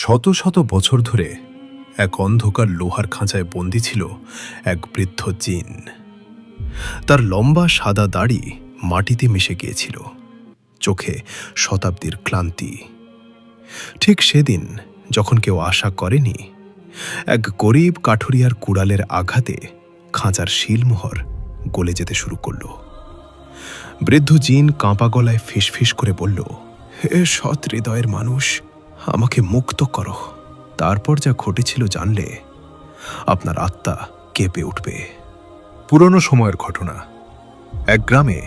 শত শত বছর ধরে এক অন্ধকার লোহার খাঁচায় বন্দী ছিল এক বৃদ্ধ জিন। তার লম্বা সাদা দাড়ি মাটিতে মিশে গিয়েছিল, চোখে শতাব্দীর ক্লান্তি। ঠিক সেদিন যখন কেউ আশা করেনি, এক গরিব কাঠুরিয়ার কুড়ালের আঘাতে খাঁচার শিলমোহর গলে যেতে শুরু করল। বৃদ্ধ জিন কাঁপা গলায় ফিসফিস করে বলল, হে সৎ হৃদয়ের মানুষ, আমাকে মুক্ত করো। তারপর যা ঘটেছিল জানলে আপনার আত্মা কেঁপে উঠবে। পুরনো সময়ের ঘটনা। এক গ্রামে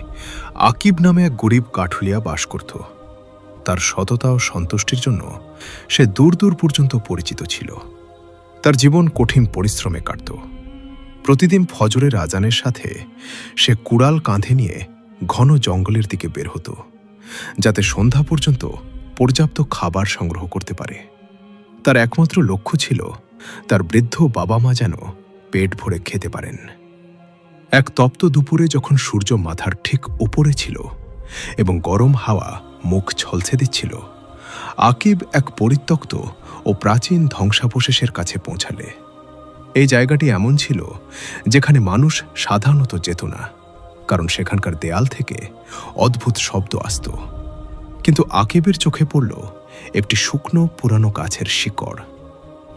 আকিব নামে এক গরিব কাঠুলিয়া বাস করত। তার সততা ও সন্তুষ্টির জন্য সে দূর দূর পর্যন্ত পরিচিত ছিল। তার জীবন কঠিন পরিশ্রমে কাটত। প্রতিদিন ফজরের আজানের সাথে সে কুড়াল কাঁধে নিয়ে ঘন জঙ্গলের দিকে বের হতো, যাতে সন্ধ্যা পর্যন্ত পর্যাপ্ত খাবার সংগ্রহ করতে পারে। তার একমাত্র লক্ষ্য ছিল তার বৃদ্ধ বাবা মা যেন পেট ভরে খেতে পারেন। এক তপ্ত দুপুরে যখন সূর্য মাথার ঠিক উপরে ছিল এবং গরম হাওয়া মুখ ঝলসে দিচ্ছিল, আকিব এক পরিত্যক্ত ও প্রাচীন ধ্বংসাবশেষের কাছে পৌঁছালে। এই জায়গাটি এমন ছিল যেখানে মানুষ সাধারণত যেত না, কারণ সেখানকার দেয়াল থেকে অদ্ভুত শব্দ আসত। কিন্তু আকিবের চোখে পড়ল একটি শুকনো পুরানো গাছের শিকড়।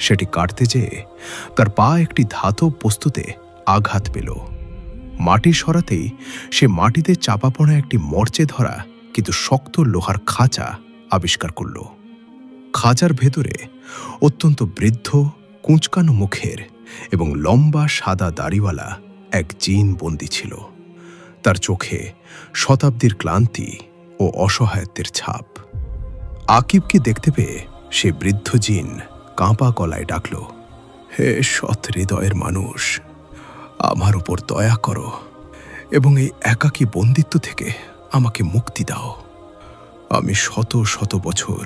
সেটি কাটতে যেয়ে তার পা একটি ধাতব বস্তুতে আঘাত পেল। মাটি সরাতেই সে মাটিতে চাপা পড়া একটি মরচে ধরা কিন্তু শক্ত লোহার খাঁচা আবিষ্কার করল। খাঁচার ভেতরে অত্যন্ত বৃদ্ধ, কুঁচকানো মুখের এবং লম্বা সাদা দাড়িওয়ালা এক জিন বন্দী ছিল। তার চোখে শতাব্দীর ক্লান্তি ও অসহায়ত্বের ছাপ। আকিবকে দেখতে পেয়ে সে বৃদ্ধ জিন কাঁপা গলায় ডাকল, হে সৎ হৃদয়ের মানুষ, আমার উপর দয়া করো এবং এই একাকী বন্দিত্ব থেকে আমাকে মুক্তি দাও। আমি শত শত বছর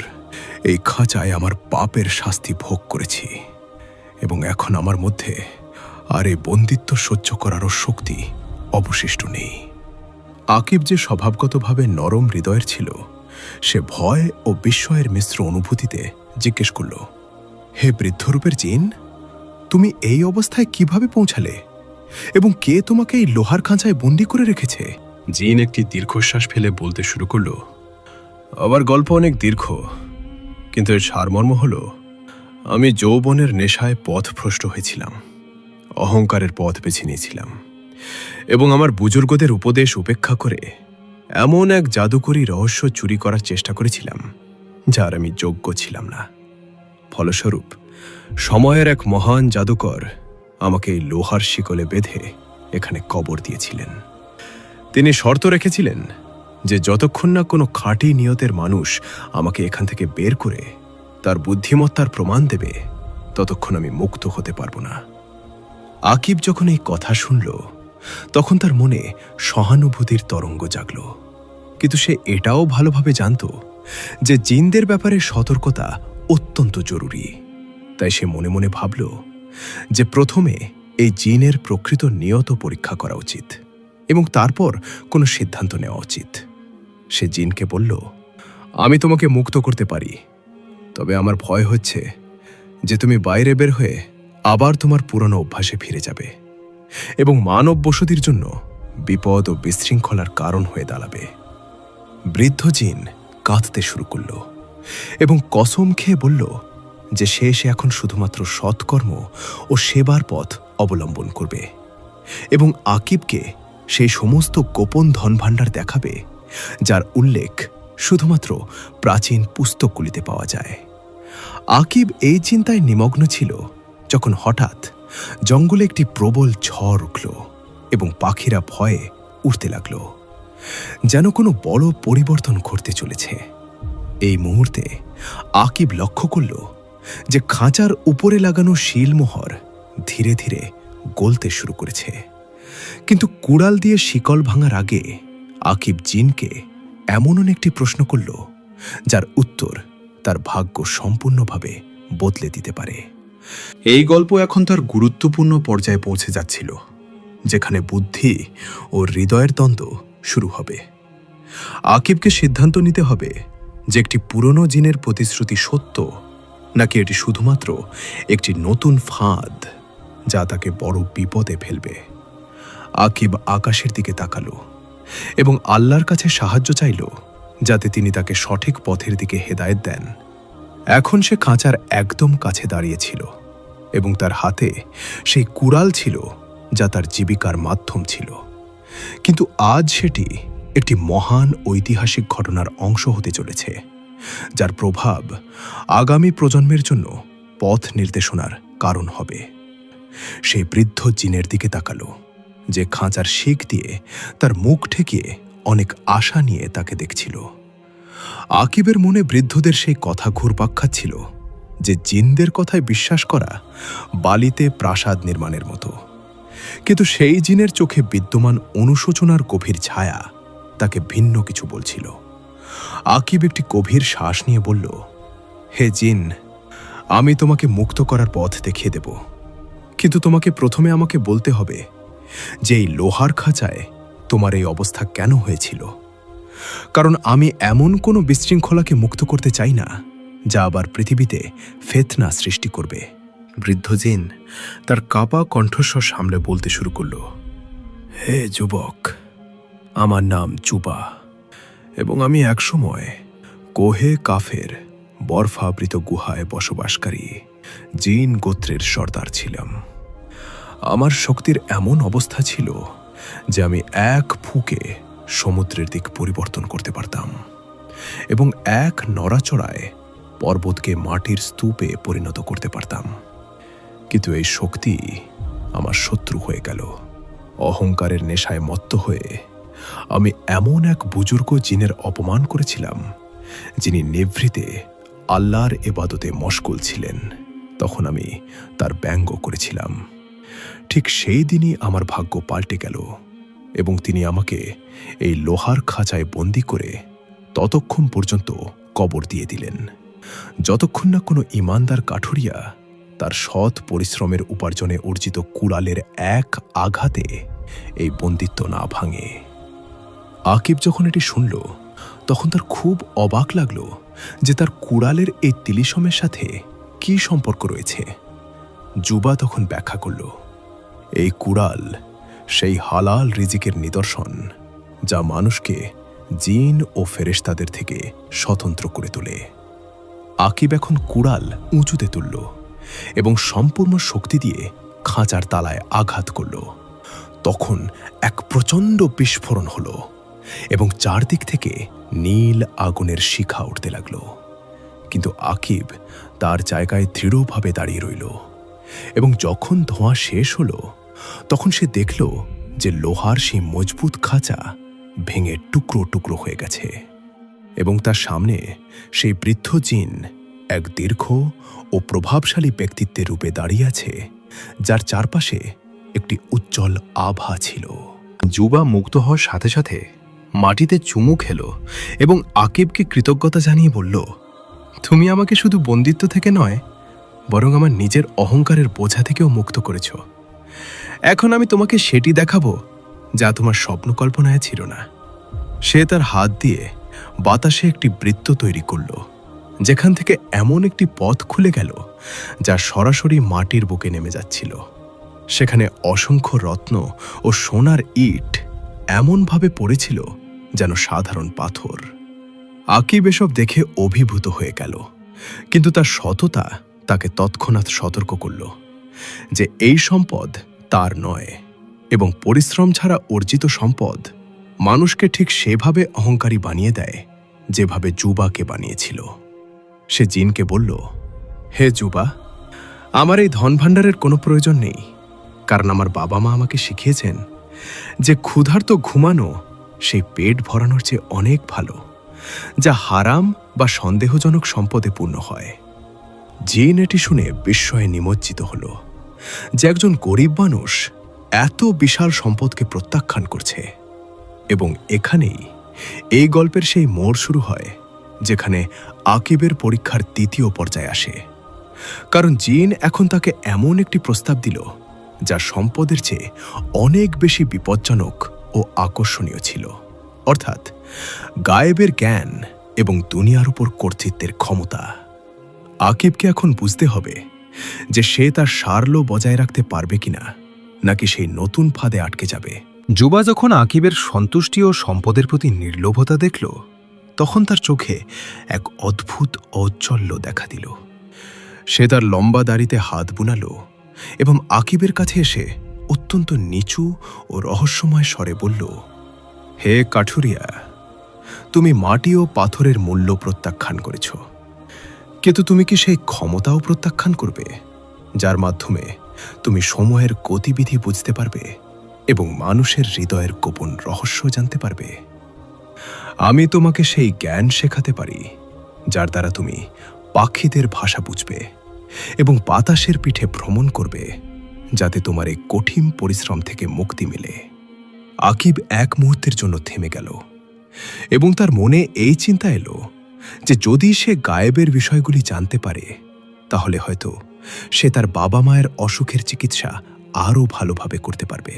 এই খাঁচায় আমার পাপের শাস্তি ভোগ করেছি এবং এখন আমার মধ্যে আর এই বন্দিত্ব সহ্য করারও শক্তি অবশিষ্ট নেই। আকিব যে স্বভাবগতভাবে নরম হৃদয়ের ছিল, সে ভয় ও বিস্ময়ের মিশ্র অনুভূতিতে জিজ্ঞেস করল, হে বৃদ্ধরূপের জিন, তুমি এই অবস্থায় কিভাবে পৌঁছালে এবং কে তোমাকে এই লোহার খাঁচায় বন্দী করে রেখেছে? জিন একটি দীর্ঘশ্বাস ফেলে বলতে শুরু করল, আমার গল্প অনেক দীর্ঘ, কিন্তু এর সারমর্ম হল, আমি যৌবনের নেশায় পথভ্রষ্ট হয়েছিলাম, অহংকারের পথ বেছে নিয়েছিলাম এবং আমার বুজুর্গদের উপদেশ উপেক্ষা করে এমন এক জাদুকরী রহস্য চুরি করার চেষ্টা করেছিলাম যার আমি যোগ্য ছিলাম না। ফলস্বরূপ সময়ের এক মহান জাদুকর আমাকে এই লোহার শিকলে বেঁধে এখানে কবর দিয়েছিলেন। তিনি শর্ত রেখেছিলেন যে যতক্ষণ না কোনো খাঁটি নিয়তের মানুষ আমাকে এখান থেকে বের করে তার বুদ্ধিমত্তার প্রমাণ দেবে, ততক্ষণ আমি মুক্ত হতে পারব না। আকিব যখন এই কথা শুনল, তখন তার মনে সহানুভূতির তরঙ্গ জাগল। কিন্তু সে এটাও ভালোভাবে জানত যে জিনদের ব্যাপারে সতর্কতা অত্যন্ত জরুরি। তাই সে মনে মনে ভাবল যে প্রথমে এই জিনের প্রকৃত নিয়ত পরীক্ষা করা উচিত এবং তারপর কোনো সিদ্ধান্ত নেওয়া উচিত। সে জিনকে বলল, আমি তোমাকে মুক্ত করতে পারি, তবে আমার ভয় হচ্ছে যে তুমি বাইরে বের হয়ে আবার তোমার পুরনো অভ্যাসে ফিরে যাবে এবং মানব বসতির জন্য বিপদ ও বিশৃঙ্খলার কারণ হয়ে দাঁড়াবে। বৃদ্ধ জিন কাঁদতে শুরু করল এবং কসম খেয়ে বলল যে সে এখন শুধুমাত্র সৎকর্ম ও সেবার পথ অবলম্বন করবে এবং আকিবকে সেই সমস্ত গোপন ধনভাণ্ডার দেখাবে যার উল্লেখ শুধুমাত্র প্রাচীন পুস্তকগুলিতে পাওয়া যায়। আকিব এই চিন্তায় নিমগ্ন ছিল যখন হঠাৎ জঙ্গলে একটি প্রবল ঝড় উঠল এবং পাখিরা ভয়ে উড়তে লাগল, যেন কোনো বড় পরিবর্তন ঘটতে চলেছে। এই মুহূর্তে আকিব লক্ষ্য করল যে খাঁচার উপরে লাগানো শিলমোহর ধীরে ধীরে গলতে শুরু করেছে। কিন্তু কুড়াল দিয়ে শিকল ভাঙার আগে আকিব জিনকে এমন একটি প্রশ্ন করল যার উত্তর তার ভাগ্য সম্পূর্ণভাবে বদলে দিতে পারে। এই গল্প এখন তার গুরুত্বপূর্ণ পর্যায়ে পৌঁছে যাচ্ছিল, যেখানে বুদ্ধি ও হৃদয়ের দ্বন্দ্ব শুরু হবে। আকিবকে সিদ্ধান্ত নিতে হবে যে একটি পুরনো জিনের প্রতিশ্রুতি সত্য নাকি এটি শুধুমাত্র একটি নতুন ফাঁদ যা তাকে বড় বিপদে ফেলবে। আকিব আকাশের দিকে তাকালো এবং আল্লাহর কাছে সাহায্য চাইল, যাতে তিনি তাকে সঠিক পথের দিকে হেদায়েত দেন। এখন সে খাঁচার একদম কাছে দাঁড়িয়েছিল এবং তার হাতে সেই কুড়াল ছিল যা তার জীবিকার মাধ্যম ছিল। কিন্তু আজ সেটি একটি মহান ঐতিহাসিক ঘটনার অংশ হতে চলেছে, যার প্রভাব আগামী প্রজন্মের জন্য পথ নির্দেশনার কারণ হবে। সেই বৃদ্ধ জিনের দিকে তাকালো, যে খাঁচার শিক দিয়ে তার মুখ ঠেকিয়ে অনেক আশা নিয়ে তাকে দেখছিল। আকিবের মনে বৃদ্ধদের সেই কথা ঘুরপাক খাচ্ছিল যে জিনদের কথায় বিশ্বাস করা বালিতে প্রাসাদ নির্মাণের মতো। কিন্তু সেই জিনের চোখে বিদ্যমান অনুশোচনার গভীর ছায়া তাকে ভিন্ন কিছু বলছিল। আকিব একটি গভীর শ্বাস নিয়ে বলল, হে জিন, আমি তোমাকে মুক্ত করার পথ দেখিয়ে দেব, কিন্তু তোমাকে প্রথমে আমাকে বলতে হবে যে এই লোহার খাঁচায় তোমার এই অবস্থা কেন হয়েছিল। কারণ আমি এমন কোনো বিশৃঙ্খলাকে মুক্ত করতে চাই না যা আবার পৃথিবীতে ফিতনা সৃষ্টি করবে। বৃদ্ধ জিন তার কাঁপা কণ্ঠস্বর সামলে বলতে শুরু করল, হে যুবক, আমার নাম জুবা এবং আমি একসময় কোহে কাফের বরফাবৃত গুহায় বসবাসকারী জিন গোত্রের সর্দার ছিলাম। আমার শক্তির এমন অবস্থা ছিল যে আমি এক ফুঁকে সমুদ্রের দিক পরিবর্তন করতে পারতাম এবং এক নড়াচড়ায় পর্বতকে মাটির স্তূপে পরিণত করতে পারতাম। কিন্তু এই শক্তি আমার শত্রু হয়ে গেল। অহংকারের নেশায় মত্ত হয়ে আমি এমন এক বুজুর্গ জিনের অপমান করেছিলাম, যিনি নিভৃতে আল্লাহর ইবাদতে মশগুল ছিলেন। তখন আমি তার ব্যঙ্গ করেছিলাম। ঠিক সেই দিনই আমার ভাগ্য পাল্টে গেল এবং তিনি আমাকে এই লোহার খাঁচায় বন্দি করে ততক্ষণ পর্যন্ত কবর দিয়ে দিলেন, যতক্ষণ না কোনো ঈমানদার কাঠুরিয়া তার সৎ পরিশ্রমের উপার্জনে অর্জিত কুড়ালের এক আঘাতে এই বন্দিত্ব না ভাঙে। আকিব যখন এটি শুনল, তখন তার খুব অবাক লাগল যে তার কুড়ালের এই তিলিসমের সাথে কি সম্পর্ক রয়েছে। জুবা তখন ব্যাখ্যা করল, এই কুড়াল সেই হালাল রিজিকের নিদর্শন যা মানুষকে জিন ও ফেরেশতাদের থেকে স্বতন্ত্র করে তোলে। আকিব এখন কুড়াল উঁচুতে তুলল এবং সম্পূর্ণ শক্তি দিয়ে খাঁচার তালায় আঘাত করল। তখন এক প্রচণ্ড বিস্ফোরণ হল এবং চারদিক থেকে নীল আগুনের শিখা উঠতে লাগল। কিন্তু আকিব তার জায়গায় দৃঢ়ভাবে দাঁড়িয়ে রইল এবং যখন ধোঁয়া শেষ হল, তখন সে দেখল যে লোহার সেই মজবুত খাঁচা ভেঙে টুকরো টুকরো হয়ে গেছে এবং তার সামনে সেই বৃদ্ধ জিন এক দীর্ঘ ও প্রভাবশালী ব্যক্তিত্বের রূপে দাঁড়িয়ে আছে, যার চারপাশে একটি উজ্জ্বল আভা ছিল। জুবা মুক্ত হওয়ার সাথে সাথে মাটিতে চুমু খেল এবং আকিবকে কৃতজ্ঞতা জানিয়ে বলল, তুমি আমাকে শুধু বন্দিত্ব থেকে নয়, বরং আমার নিজের অহংকারের বোঝা থেকেও মুক্ত করেছ। এখন আমি তোমাকে সেটি দেখাবো যা তোমার স্বপ্নকল্পনায় ছিল না। সে তার হাত দিয়ে বাতাসে একটি বৃত্ত তৈরি করল, যেখান থেকে এমন একটি পথ খুলে গেল যা সরাসরি মাটির বুকে নেমে যাচ্ছিল। সেখানে অসংখ্য রত্ন ও সোনার ইট এমনভাবে পড়েছিল যেন সাধারণ পাথর। আকিব এসব দেখে অভিভূত হয়ে গেল, কিন্তু তার সততা তাকে তৎক্ষণাৎ সতর্ক করল যে এই সম্পদ তার নয় এবং পরিশ্রম ছাড়া অর্জিত সম্পদ মানুষকে ঠিক সেভাবে অহংকারী বানিয়ে দেয় যেভাবে জুবাকে বানিয়েছিল। সে জিনকে বলল, হে জুবা, আমার এই ধন ভাণ্ডারের কোনো প্রয়োজন নেই, কারণ আমার বাবা মা আমাকে শিখিয়েছেন যে ক্ষুধার্ত ঘুমানো সেই পেট ভরানোর চেয়ে অনেক ভালো, যা হারাম বা সন্দেহজনক সম্পদে পূর্ণ হয়। জিন এটি শুনে বিস্ময়ে নিমজ্জিত হল যে একজন গরিব মানুষ এত বিশাল সম্পদকে প্রত্যাখ্যান করছে। এবং এখানেই এই গল্পের সেই মোড় শুরু হয় যেখানে আকিবের পরীক্ষার তৃতীয় পর্যায়ে আসে। কারণ জিন এখন তাকে এমন একটি প্রস্তাব দিল যা সম্পদের চেয়ে অনেক বেশি বিপজ্জনক ও আকর্ষণীয় ছিল, অর্থাৎ গায়েবের জ্ঞান এবং দুনিয়ার উপর কর্তৃত্বের ক্ষমতা। আকিবকে এখন বুঝতে হবে যে সে তার সারল্য বজায় রাখতে পারবে কিনা, নাকি সেই নতুন ফাঁদে আটকে যাবে। যুবা যখন আকিবের সন্তুষ্টি ও সম্পদের প্রতি নির্লোভতা দেখল, তখন তার চোখে এক অদ্ভুত ঔজ্জ্বল্য দেখা দিল। সে তার লম্বা দাড়িতে হাত বুনালো এবং আকিবের কাছে এসে অত্যন্ত নিচু ও রহস্যময় স্বরে বলল, হে কাঠুরিয়া, তুমি মাটি ও পাথরের মূল্য প্রত্যাখ্যান করেছ, কিন্তু তুমি কি সেই ক্ষমতাও প্রত্যাখ্যান করবে যার মাধ্যমে তুমি সময়ের গতিবিধি বুঝতে পারবে এবং মানুষের হৃদয়ের গোপন রহস্য জানতে পারবে? আমি তোমাকে সেই জ্ঞান শেখাতে পারি যার দ্বারা তুমি পাখিদের ভাষা বুঝবে এবং বাতাসের পিঠে ভ্রমণ করবে, যাতে তোমার এই কঠিন পরিশ্রম থেকে মুক্তি মিলে। আকিব এক মুহূর্তের জন্য থেমে গেল এবং তার মনে এই চিন্তা এলো যে যদি সে গায়েবের বিষয়গুলি জানতে পারে, তাহলে হয়তো সে তার বাবা মায়ের অসুখের চিকিৎসা আরও ভালোভাবে করতে পারবে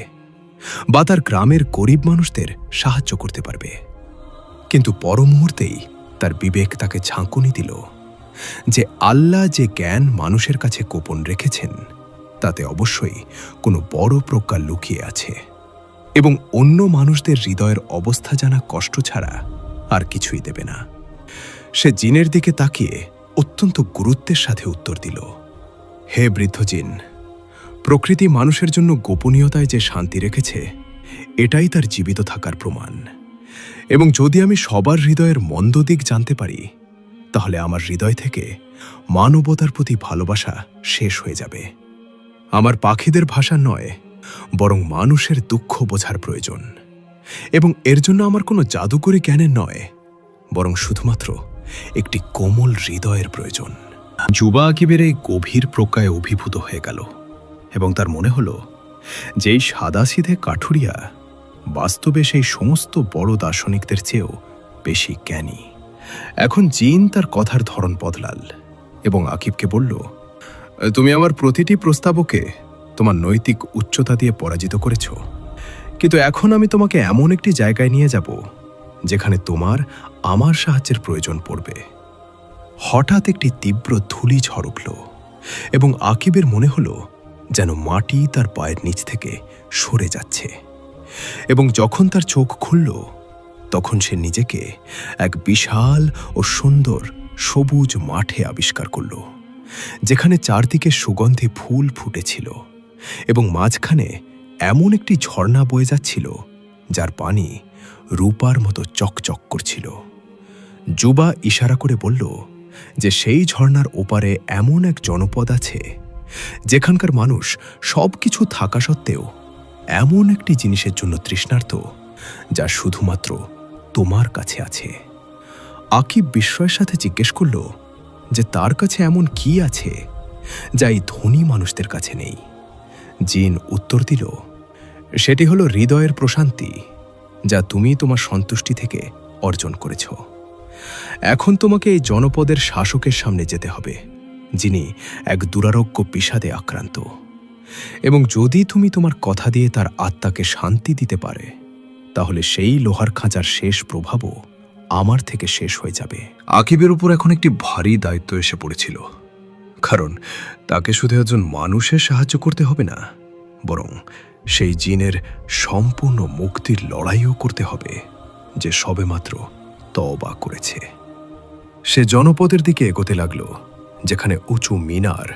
বা তার গ্রামের গরিব মানুষদের সাহায্য করতে পারবে। কিন্তু পর মুহূর্তেই তার বিবেক তাকে ঝাঁকুনি দিল যে আল্লাহ যে জ্ঞান মানুষের কাছে গোপন রেখেছেন, তাতে অবশ্যই কোনো বড় প্রজ্ঞা লুকিয়ে আছে এবং অন্য মানুষদের হৃদয়ের অবস্থা জানা কষ্ট ছাড়া আর কিছুই দেবে না। সে জিনের দিকে তাকিয়ে অত্যন্ত গুরুত্বের সাথে উত্তর দিল, হে বৃদ্ধ জিন, প্রকৃতি মানুষের জন্য গোপনীয়তায় যে শান্তি রেখেছে, এটাই তার জীবিত থাকার প্রমাণ। এবং যদি আমি সবার হৃদয়ের মন্দ দিক জানতে পারি, তাহলে আমার হৃদয় থেকে মানবতার প্রতি ভালোবাসা শেষ হয়ে যাবে। আমার পাখিদের ভাষা নয়, বরং মানুষের দুঃখ বোঝার প্রয়োজন। এবং এর জন্য আমার কোনো জাদুকরী জ্ঞানের নয়, বরং শুধুমাত্র একটি কোমল হৃদয়ের প্রয়োজন। যুবা আকিবের এই গভীর প্রজ্ঞায় অভিভূত হয়ে গেল এবং তার মনে হলো যেই সাদাসিধে কাঠুরিয়া বাস্তবে সেই সমস্ত বড় দার্শনিকদের চেয়েও বেশি জ্ঞানী। এখন জিন তার কথার ধরন বদলাল এবং আকিবকে বলল, তুমি আমার প্রতিটি প্রস্তাবকে তোমার নৈতিক উচ্চতা দিয়ে পরাজিত করেছ, কিন্তু এখন আমি তোমাকে এমন একটি জায়গায় নিয়ে যাব যেখানে তোমার আমার সাহায্যের প্রয়োজন পড়বে। হঠাৎ একটি তীব্র ধূলি ঝড় উঠল এবং আকিবের মনে হলো যেন মাটি তার পায়ের নিচ থেকে সরে যাচ্ছে। এবং যখন তার চোখ খুলল, তখন সে নিজেকে এক বিশাল ও সুন্দর সবুজ মাঠে আবিষ্কার করল, যেখানে চারদিকে সুগন্ধি ফুল ফুটেছিল এবং মাঝখানে এমন একটি ঝর্ণা বয়ে যাচ্ছিল যার পানি রূপার মতো চকচক করছিল। যুবা ইশারা করে বলল যে সেই ঝর্ণার ওপারে এমন এক জনপদ আছে যেখানকার মানুষ সব কিছু থাকা সত্ত্বেও এমন একটি জিনিসের জন্য তৃষ্ণার্ত যা শুধুমাত্র তোমার কাছে আছে। আকিব বিস্ময়ের সাথে জিজ্ঞেস করল যে তার কাছে এমন কি আছে যা এই ধনী মানুষদের কাছে নেই। জিন উত্তর দিল, সেটি হলো হৃদয়ের প্রশান্তি, যা তুমি তোমার সন্তুষ্টি থেকে অর্জন করেছ। এখন তোমাকে এই জনপদের শাসকের সামনে যেতে হবে, যিনি এক দুরারোগ্য বিষাদে আক্রান্ত, এবং যদি তুমি তোমার কথা দিয়ে তার আত্মাকে শান্তি দিতে পারে, তাহলে সেই লোহার খাঁচার শেষ প্রভাবও আমার থেকে শেষ হয়ে যাবে। আকিবের উপর এখন একটি ভারী দায়িত্ব এসে পড়েছিল, কারণ তাকে শুধু একজন মানুষের সাহায্য করতে হবে না, বরং সেই জিনের সম্পূর্ণ মুক্তির লড়াইও করতে হবে যে সবেমাত্র তওবা করেছে। সে জনপদের দিকে এগোতে লাগল, যেখানে উঁচু মিনার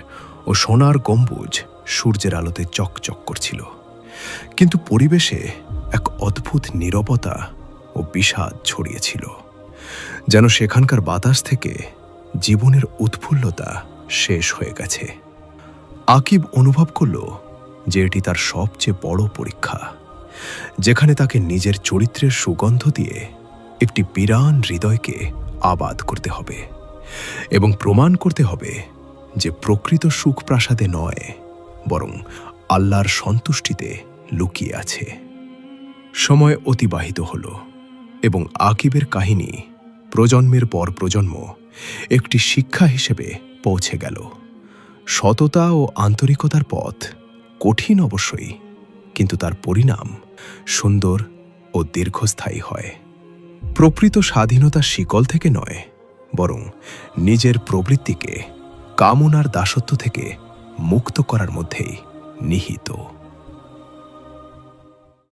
ও সোনার গম্বুজ সূর্যের আলোতে চকচক করছিল, কিন্তু পরিবেশে এক অদ্ভুত নীরবতা ও বিষাদ ছড়িয়েছিল, যেন সেখানকার বাতাস থেকে জীবনের উৎফুল্লতা শেষ হয়ে গেছে। আকিব অনুভব করল যে এটি তার সবচেয়ে বড় পরীক্ষা, যেখানে তাকে নিজের চরিত্রের সুগন্ধ দিয়ে একটি বিরান হৃদয়কে আবাদ করতে হবে এবং প্রমাণ করতে হবে যে প্রকৃত সুখ প্রাসাদে নয়, বরং আল্লাহর সন্তুষ্টিতে লুকিয়ে আছে। সময় অতিবাহিত হল এবং আকিবের কাহিনী প্রজন্মের পর প্রজন্ম একটি শিক্ষা হিসেবে পৌঁছে গেল। সততা ও আন্তরিকতার পথ কঠিন অবশ্যই, কিন্তু তার পরিণাম সুন্দর ও দীর্ঘস্থায়ী হয়। প্রকৃত স্বাধীনতা শিকল থেকে নয়, বরং নিজের প্রবৃত্তিকে কামনার দাসত্ব থেকে মুক্ত করার মধ্যেই নিহিত।